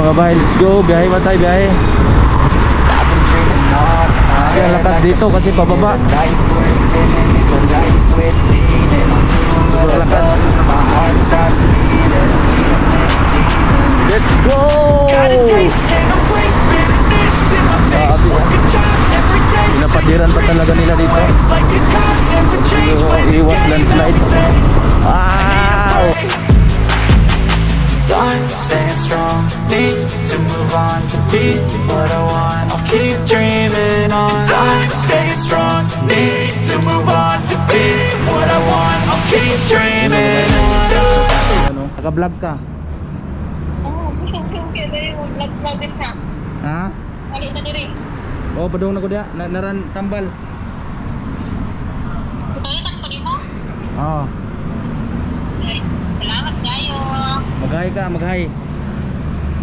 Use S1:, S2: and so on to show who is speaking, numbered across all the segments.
S1: mga bahay, let's go. Biyahe ba tayo, biyahe. Ang lakas dito kasi pababa. Sobrang lakas. Let's go! Pinapadiran pa talaga nila dito. Iwas landslide. Wow!
S2: I'm staying strong, need to move on to be what I want. I'll keep dreaming on. I'm staying strong, need to move on to be what I want. I'll keep dreaming on.
S1: Naka-vlog ka?
S3: Oo, okay na yung vlog din ka.
S1: Ha?
S3: Mali na diri.
S1: Oh, padung na ko dia. Naran tambal.
S3: Kaya tak ko mo.
S1: Oh.
S3: Ay, salamat kayo.
S1: Maghay ka, maghay.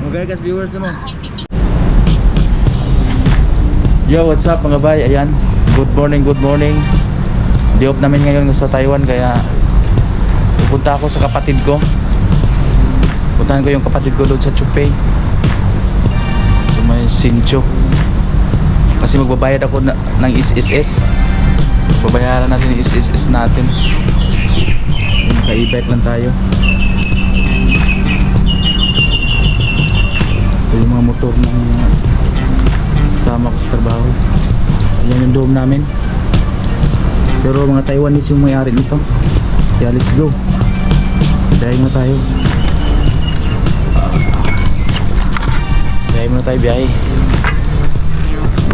S1: Maghay ka sa viewers mo. Yo, what's up mga bay? Ayan. Good morning, good morning. Day off namin ngayon sa Taiwan kaya pupunta ako sa kapatid ko. Puntahan ko yung kapatid ko doon sa Chupay. So may Sincho. Kasi magbabayad ako ng SSS. Babayaran natin yung SSS natin. Naka-e-bike lang tayo. Ito yung mga motor ng kasama ko sa trabaho. Ayan yung dome namin. Pero mga Taiwanese yung may-ari nito. Kaya let's go. Biyahe muna tayo. Biyahe muna tayo, biyahe.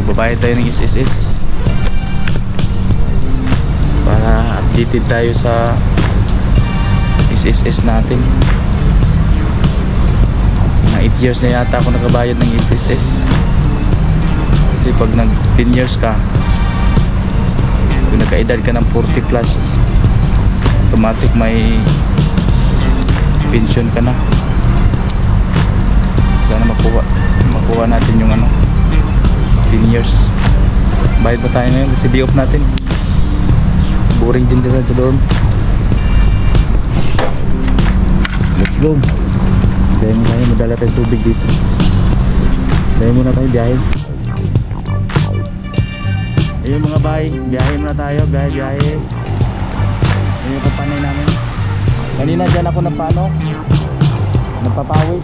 S1: Magbabayad tayo ng SSS para updated tayo sa SSS natin. Mga 8 years na yata ako nakabayad ng SSS. Kasi pag nag 10 years ka, kung nagkaedad ka ng 40 plus, automatic may pension ka na. Sana makuha natin yung 10 years. Bayad pa tayo ngayon kasi day off natin. Boring din sa dorm. Let's go. Biyahe muna tayo, madala tayong tubig dito. Biyahe muna tayo, biyahe. Ayun mga bay, biyahe muna tayo, biyahe. Ayun yung kapanay namin. Kanina dyan ako nagpapawis.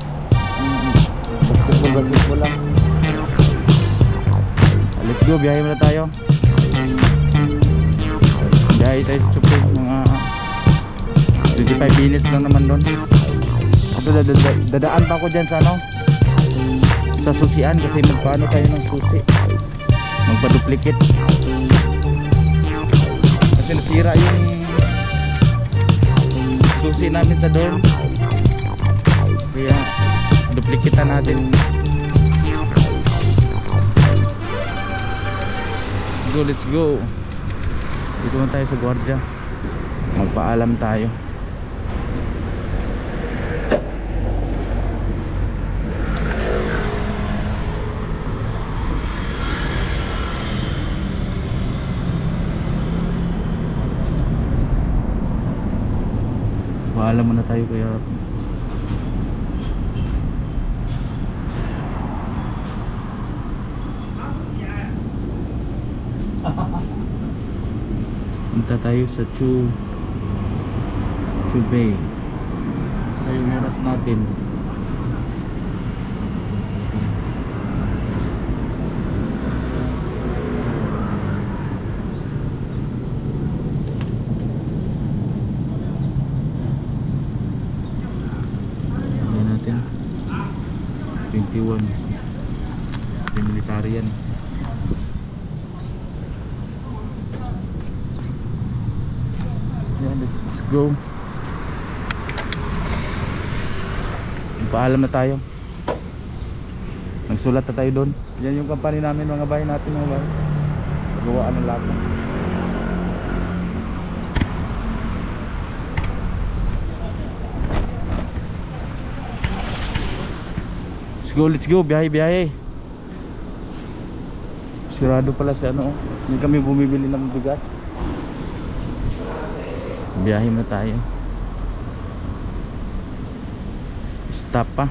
S1: Basketball lang. Let's go, biyahe muna tayo. Biyahe tayo sa Chupay. Mga 25 minutes lang naman doon. So dadaan pa ako dyan sa sa susian kasi magpaano tayo ng susi, magpa-duplicate kasi nasira yung susi namin sa dorm, kaya duplikitan natin. Let's go. Dito na tayo sa gwardiya, magpaalam tayo. Paalam muna tayo kaya punta tayo sa Chubay. Saka yung oras natin natin 21. Yung military yan. Yan, let's go. Paalam na tayo. Nagsulat na tayo doon. Yan yung company namin, mga bahay natin, mga bahay. Pagawaan ng lahat. Let's go, biyahe. Sirado pala si hindi kami bumibili ng bigas. Biyahe na tayo. Stop pa.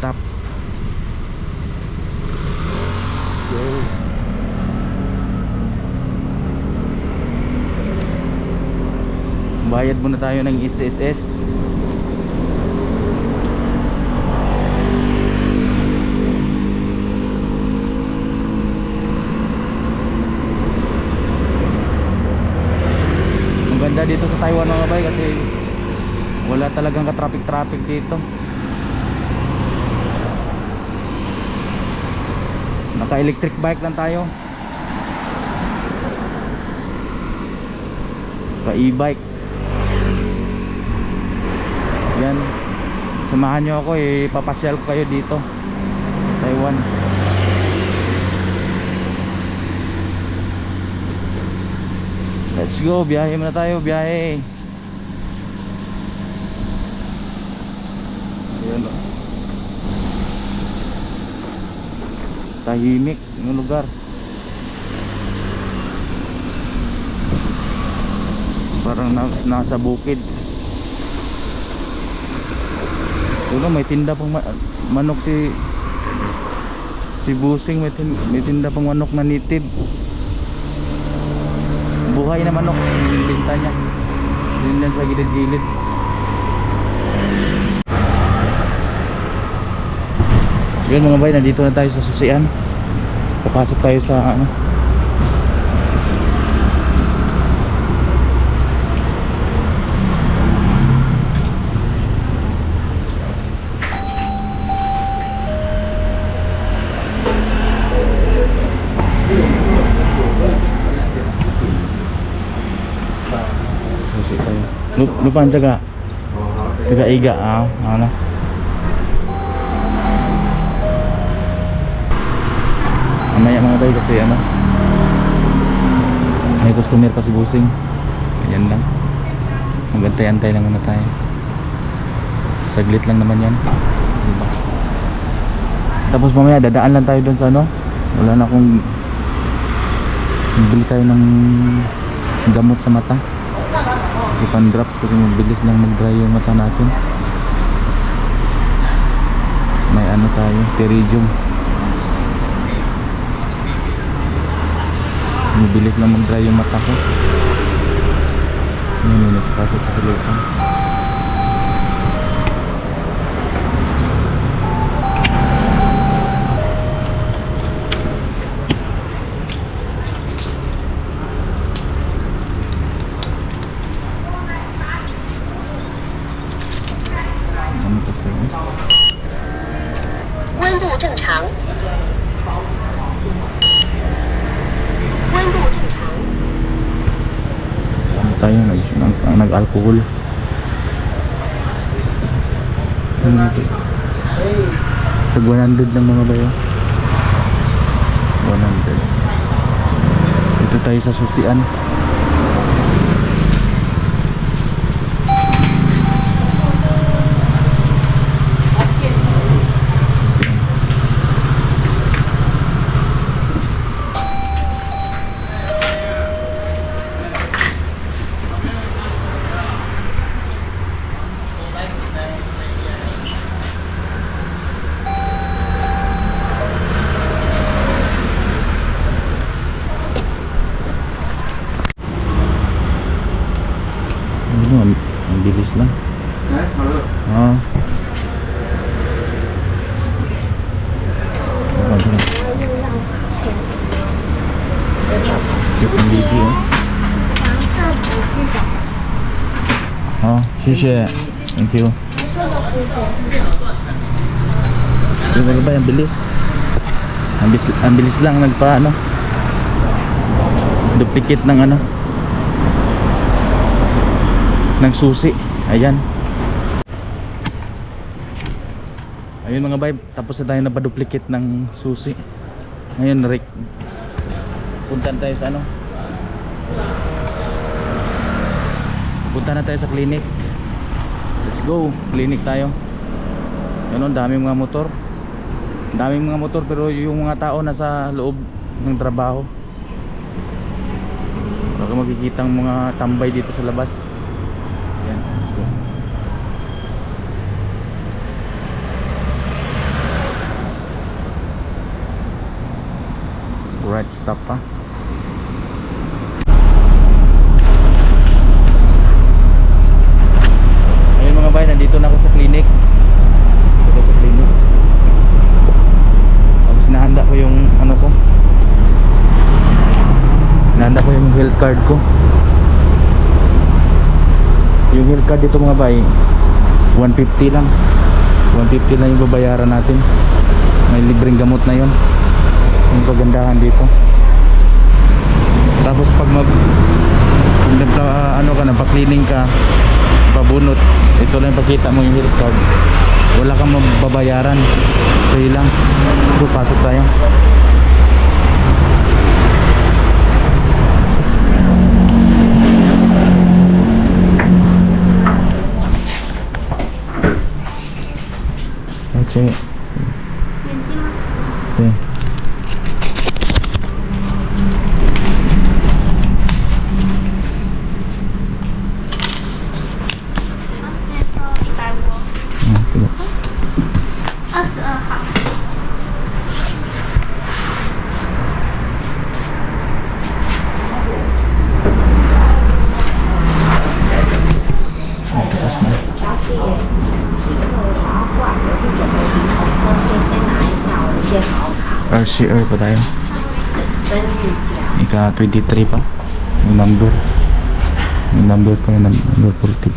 S1: stop. Let's go. Bayad muna tayo ng SSS. Ang ganda dito sa Taiwan mga bay kasi wala talagang ka-traffic dito. Naka-electric bike lang tayo. Pa-e-bike. Yan. Samahan nyo ako, ipapasyal ko kayo dito Taiwan. Let's go, biyahe muna tayo, biyahe. Ayan o. Tahimik yung lugar. Parang nasa bukid. Ito may tinda pang manok si Busing, may tinda pang manok na native. Buhay na manok yung binta niya. Yun lang sa gilid-gilid. Yun mga bay, nandito na tayo sa susian. Papasok tayo sa ano. Susi tayo. Lupaan taga iga ano. Mamaya mga bay kasi ano, may customer pa si Busing. Ayan lang, magantay-antay lang muna tayo. Saglit lang naman yan, diba? Tapos mamaya dadaan lang tayo doon sa ano. Wala na akong bili tayo ng gamot sa mata kasi pan-drops kasi mabilis lang mag-dry yung mata natin. May ano tayo, Teridium. Mabilis lang mag-dry yung mata ko. Yun, nasipasok ko sa lupa. Ano kasi?
S4: 温度正常，温度正常。
S1: Ano tayo? Nag-alcohol. Ano ito? Pag 100 ng mga bayo. 100. Ito tayo sa susian. Ano, ang bilis lang. Ah. Yung video. Oh, 谢谢. Thank you. Yung ano ba, ang bilis. Ang bilis lang nagpa ano. Duplicate ng ano. Ng susi. Ayan. Ayun mga bay, tapos na tayo na pa-duplicate ng susi. Ngayon Rick, punta na tayo sa ano, punta na tayo sa clinic. Let's go, clinic tayo. Yun o, daming mga motor. Daming mga motor pero yung mga tao nasa loob ng trabaho. Baka makikita ang mga tambay dito sa labas. Yan, let's go. right stop pa. Ayun mga bay, nandito na ako sa clinic. Dito sa clinic. Tapos nahanda ko yung ano ko. Nahanda ko yung health card ko. Yung health card dito mga bay, 150 lang. 150 lang yung babayaran natin. May libreng gamot na yun. Yung pagandahan dito. Tapos pag ano ka na, pa-cleaning ka, pabunot, ito lang pakita mo yung health card, wala kang mababayaran. Free lang. So pasok tayo. Okay. Okay. Okay.
S3: 22号。
S1: RCR pa tayo. Ika 23 pa. Yung number. Yung number pa yung number 40.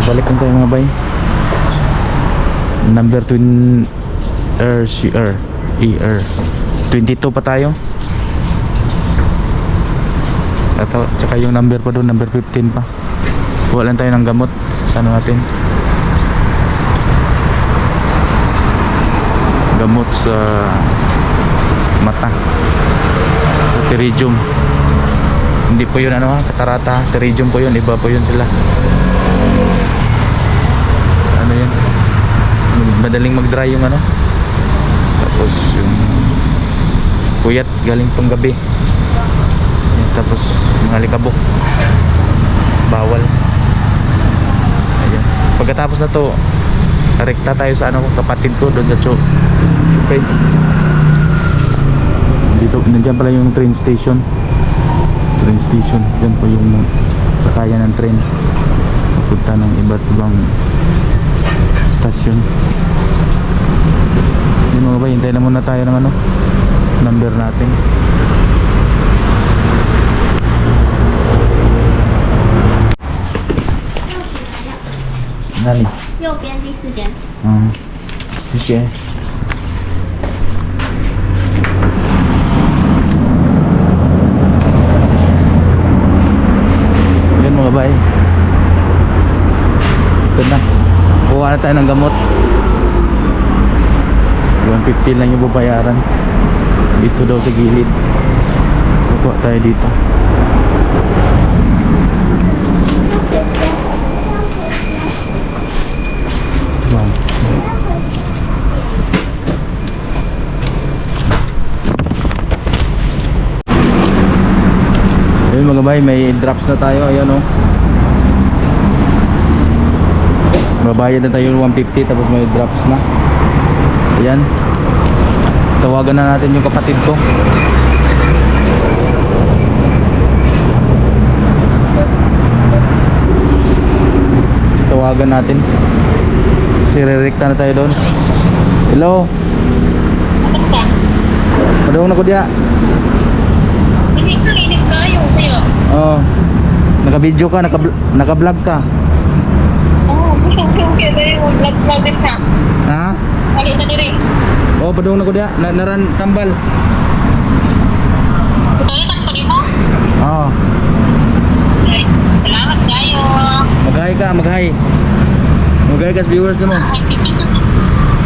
S1: Balik lang tayo mga bay. Number twin RCR ER 22 pa tayo. At tsaka yung number pa doon, number 15 pa. Kuha lang tayo ng gamot sa ano natin. Gamot sa mata. Pterygium. Hindi po yun ano ha, katarata. Pterygium po yun, iba po yun sila. Ano yun? Madaling mag-dry yung ano. Tapos yung puyat galing pang gabi. Tapos mga likabok, bawal. Ayan. Pagkatapos na to, rekta tayo sa ano, kapatid ko doon sa Chupay. Dito, nandiyan pala yung train station. Train station, yan po yung sakayan ng train papunta ng iba't ibang stasyon. Yun mga ba, hintayin na muna tayo ng ano, number natin. Nani?
S3: 右边第4间。
S1: 谢谢。Yun mga bay. Ito na. Kuha na tayo ng gamot. 150 lang yung babayaran. Dito daw sa gilid. Kuha tayo dito. Ayun mga bay, may drops na tayo. Ayan o. Babayad na tayo 150 tapos may drops na. Ayan. Tawagan na natin yung kapatid ko. Tawagan natin. Kasi re-recta na tayo doon. Hello. Padung na ko diya.
S3: Hindi klinik kayo, kuya.
S1: Oh. Naka-video ka, naka-vlog ka.
S3: Oo, okay na yung vlog din na.
S1: Ha?
S3: Kali na dire.
S1: Oh, padung na ko diya. Naran tambal.
S3: Kaya nagtuli mo?
S1: Oh.
S3: Ay, salamat kayo.
S1: Mag-hi ka, mag-hi. Mag-hi ka sa viewers mo.
S3: Ay,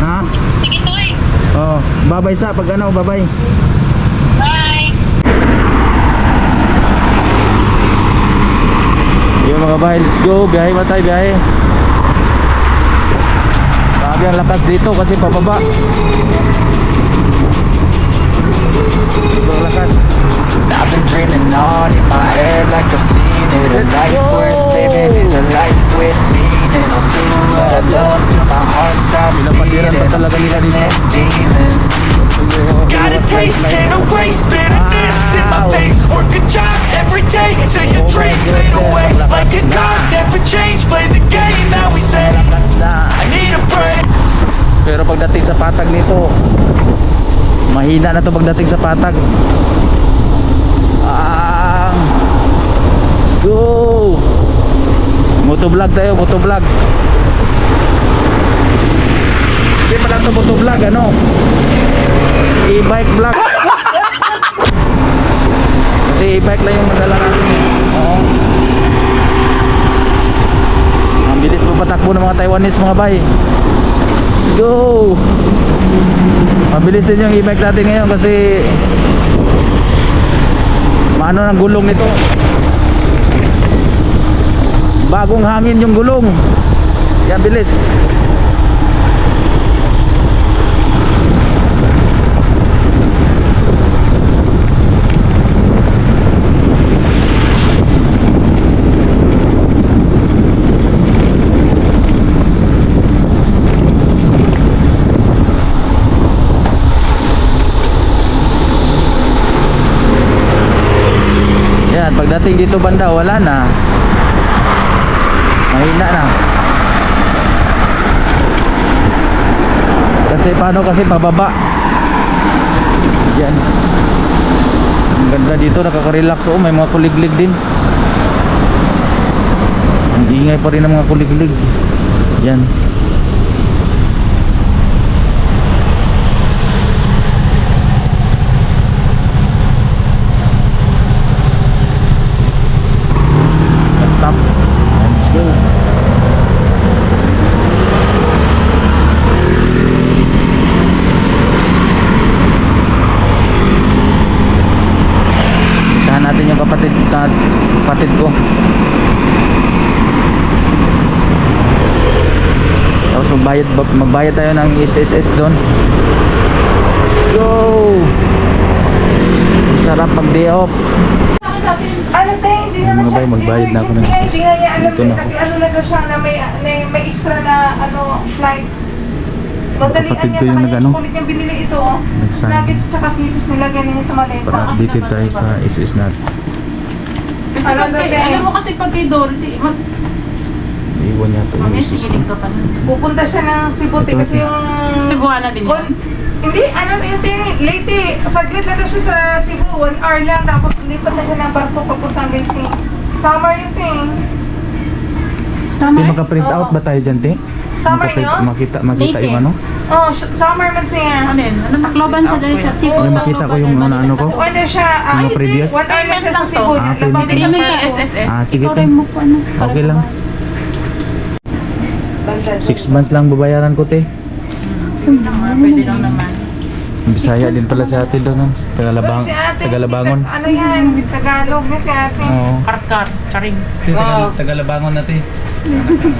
S1: Ha?
S3: sige to eh.
S1: Oh, bye-bye sa pag ano, bye-bye.
S3: Bye.
S1: Yung mga bahay, let's go. Biyahe ba tayo, biyahe. Grabe ang lakas dito kasi pababa. Lakad.
S2: I've been dreaming on in my head like I've seen it. A
S1: Let's
S2: life
S1: go.
S2: worth living is a life with meaning. I'll do what I love till my heart stops
S1: Pinapatiran
S2: beating.
S1: pa
S2: I'm
S1: talaga nila
S2: feeling
S1: dito.
S2: this demon. Got a taste, can't erase bitterness in my face. Work a job every day till your dreams fade away. Like a clock, never change. Play the game that we say. I need a break.
S1: Pero pagdating sa patag nito, mahina na to pagdating sa patag. Let's go. Motovlog tayo, motovlog. Hindi pala ito motovlog, ano? E-bike vlog. Kasi e-bike lang yung nadala natin. Oo. Ang bilis po patakbo ng mga Taiwanese mga bay. Let's go. Mabilis din yung e-bike natin ngayon kasi maano ng gulong nito. Bagong hangin yung gulong. Yan bilis. Yan, pagdating dito banda wala na. Mahina na. Kasi paano kasi pababa. Yan. Ang ganda dito, nakaka-relax. Oh, may mga kuliglig din. Ang ingay pa rin ng mga kuliglig. Yan. Stop. Let's go. Tahan natin yung kapatid ko. Tapos magbayad tayo ng SSS doon. Let's go. Sarap pag day off.
S3: Ano tayo, hindi naman
S1: Mga
S3: siya.
S1: bay, magbayad na ako ng
S3: Hindi nga niya alam
S1: Dito
S3: eh,
S1: na.
S3: kasi ano na daw siya na may extra na flight. Madalian
S1: Kapatid
S3: niya
S1: ko
S3: sa
S1: yung
S3: kanya,
S1: nag-ano?
S3: kulit niyang binili ito. Oh.
S1: Nagsan.
S3: Nuggets tsaka pieces nilagyan niya sa maleta.
S1: Para updated tayo sa SS natin.
S5: Kasi
S3: Alam
S5: pag kay,
S3: natin.
S5: alam mo kasi pag kay Dorothy,
S1: Iwan niya ito yung
S5: mamaya
S1: SS
S5: sigilig
S1: ko.
S5: ka pa nun.
S3: Pupunta siya ng Cebu
S1: Ito,
S3: kasi
S1: ito.
S3: yung...
S5: Cebuana din yun?
S3: Hindi, ano yung ting, Leyte. Saglit na daw siya sa Cebu, 1 hour lang. Tapos lipat na siya ng barko papuntang Leyte. Summer yung ting.
S1: Hindi maka-print out ba tayo dyan, te?
S3: Summer
S1: Maka-print-
S3: nyo?
S1: Makita
S6: Late
S1: yung
S6: eh.
S1: ano?
S3: Oh, summer man siya.
S5: Ano yun? Ano
S6: Takloban siya dahil siya. Cebu.
S1: Yung makita ko yung ano ko.
S3: Ano siya?
S1: Mga previous?
S3: 1 hour na siya sa
S5: Payment lang
S3: Cebu.
S5: to.
S1: Ah,
S3: Labang
S1: payment
S3: din
S6: lang.
S3: ang
S6: Payment
S3: barko.
S5: SSS.
S1: Ah, sige
S6: Ikaw
S1: te.
S6: rin mo po ano.
S1: Okay lang.
S3: Banda.
S1: 6 months lang babayaran ko, te.
S5: Pwede lang naman.
S1: Bisaya din pala si ate doon.
S3: Si ate,
S1: Tagalabangon.
S3: Ano yan? Tagalog na si ate.
S1: Oo.
S5: Karkar, karing.
S1: Tagalabangon na, te.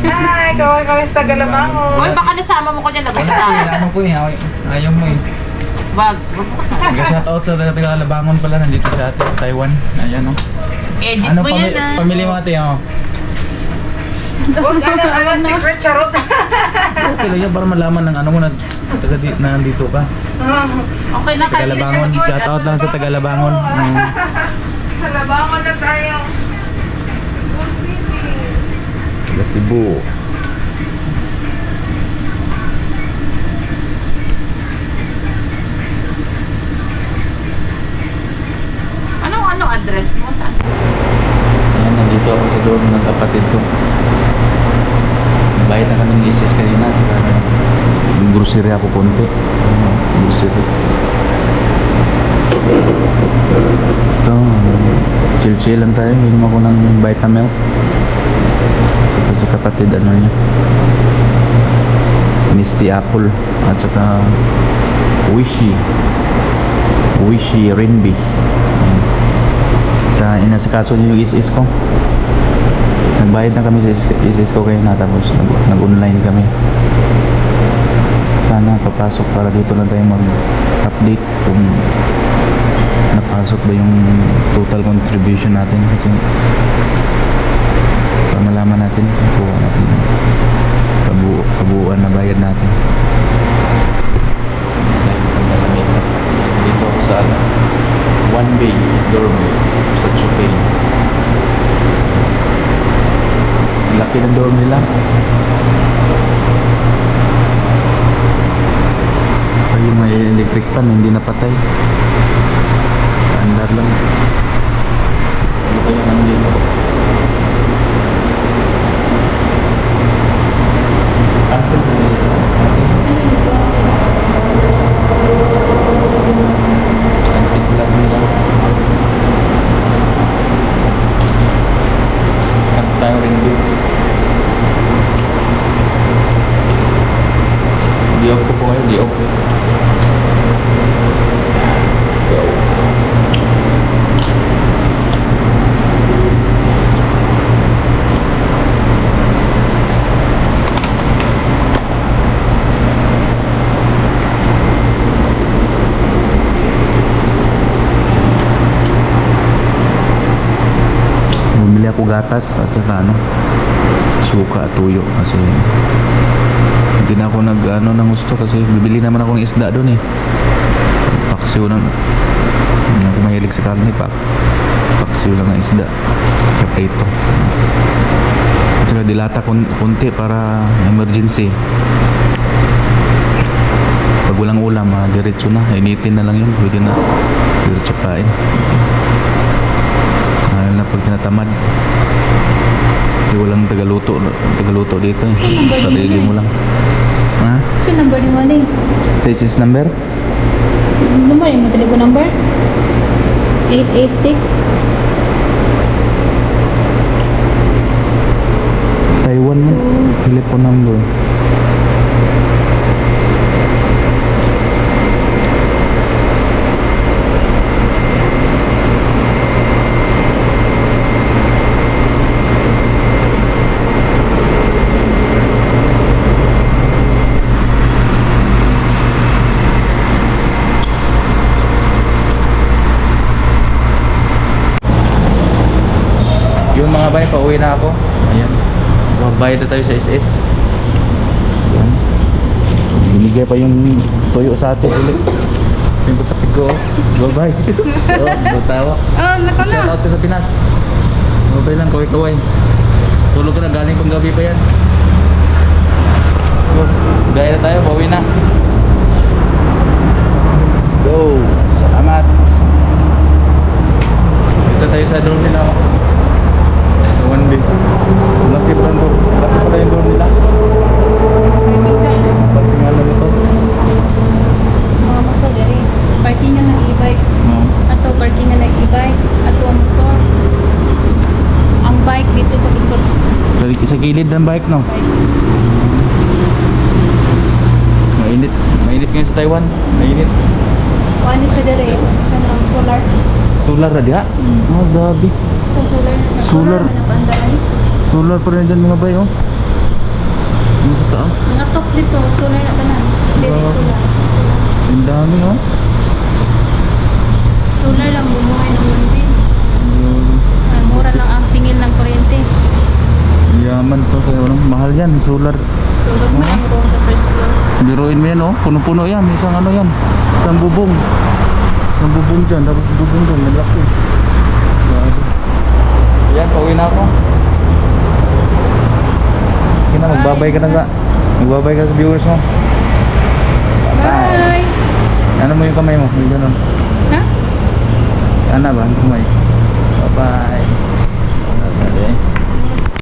S3: Hi, kaway sa Tagalabangon.
S5: Uy, baka nasama mo ko dyan. Nabay ka sa
S1: mo po eh. Ayaw mo eh.
S5: Wag mo kasama.
S1: Nag-shoutout sa Tagalabangon pala. Nandito sa ate. Taiwan. Ayan oh.
S5: Edit
S1: Ano
S5: mo yan ah.
S1: pamili mo ate oh.
S3: Huwag secret charot.
S1: Okay lang yan para malaman ng ano mo na nandito ka.
S5: Okay na kayo.
S1: Tagalabangon. Shoutout lang sa Tagalabangon.
S3: Tagalabangon na tayo. Cebu City.
S1: Taga Cebu.
S5: Ano address mo? Saan?
S1: Ayan, nandito ako sa loob ng kapatid ko. Bayad na kami ng isis kanina. Saka yung grocery ako konti. Grocery. Ito, chill-chill lang tayo. Hinom ako ng Vitamilk. Saka si kapatid, ano niya. Misty Apple. At saka Wishy Rinby. Sa inasikaso niyo yung isis ko. Nagbayad na kami sa isis ko kayo na tapos nag-online kami. Sana papasok para dito na tayo mag-update kung papasok ba yung total contribution natin kasi para malaman natin kung natin kabuuan na bayad natin. Dahil punta sa Meta dito ako sa one bay dorm sa Chupay. Laki ng dorm nila. Ay, yung may electric fan hindi napatay. Andar lang. Ano kaya ang dito? Kantin na dito. Kantin lang nila. Kantin tayo rin dito. Di-off ko po ngayon, di-off. Bumili ako gatas at saka suka at tuyo kasi hindi na ako ng gusto kasi bibili naman akong isda doon eh. Paksiw na. Hindi ako mahilig sa karne pa. Paksiw lang ang isda. Kaprito. At saka dilata kunti para emergency. Pag walang ulam, diretso na. Initin na lang yun. Pwede na. Diretso kain. Lalo na pag tinatamad. Hindi walang tagaluto dito eh. Sarili mo lang. Ha?
S6: Ito number ni Wally.
S1: This is number?
S6: Number yung telephone number? 886.
S1: Taiwan mo. Telephone number. Yung mga bay, pauwi na ako. Ayan. Magbayad na tayo sa SS. Ayan. Binigay pa yung tuyo sa atin ulit. Yung kapatid ko. Bye-bye. Tawa.
S6: Oh, nako
S1: Shout out ka sa Pinas. Mabay lang, kaway-kaway. Tulog ka na, galing pang gabi pa yan. So, gaya na tayo, pauwi na. Let's go. Salamat. Dito tayo sa dorm nila. One day. Laki pa lang to. Laki pa yung dorm nila. Parking alam ito.
S6: Mga motor dari. Parking nga ng e-bike.
S1: Oo.
S6: Ato parking nga ng e-bike. Ato ang motor. Ang bike dito sa likod.
S1: Sa gilid ng bike, no? Mainit. Mainit ngayon sa Taiwan. Mainit.
S6: Ano siya dari? Kanang solar.
S1: Solar na diha? Oh, grabe.
S6: Ito solar.
S1: Solar.
S6: Napandaran.
S1: Solar pa rin dyan mga bay, oh. Ano sa taas?
S6: Mga top dito. Solar na tanan. Dari
S1: Wow.
S6: solar.
S1: Ang dami, oh.
S6: Solar lang bumuhay ng mundi. Mura lang ang singil ng kuryente.
S1: Yaman to. Kaya walang mahal yan. Solar.
S6: Tulog na ang room sa first floor.
S1: Biruin mo yan, oh. Puno-puno yan. Isang ano yan. Isang bubong. Isang bubong dyan. Tapos bubong dyan. Malaki. Grabe. Ayan, pauwi na ako. Okay na, magbabay ka na sa viewers mo.
S6: Bye!
S1: Ano mo yung kamay mo? Yung ganun.
S6: Ha?
S1: Ano ba? Yung kamay. Bye-bye.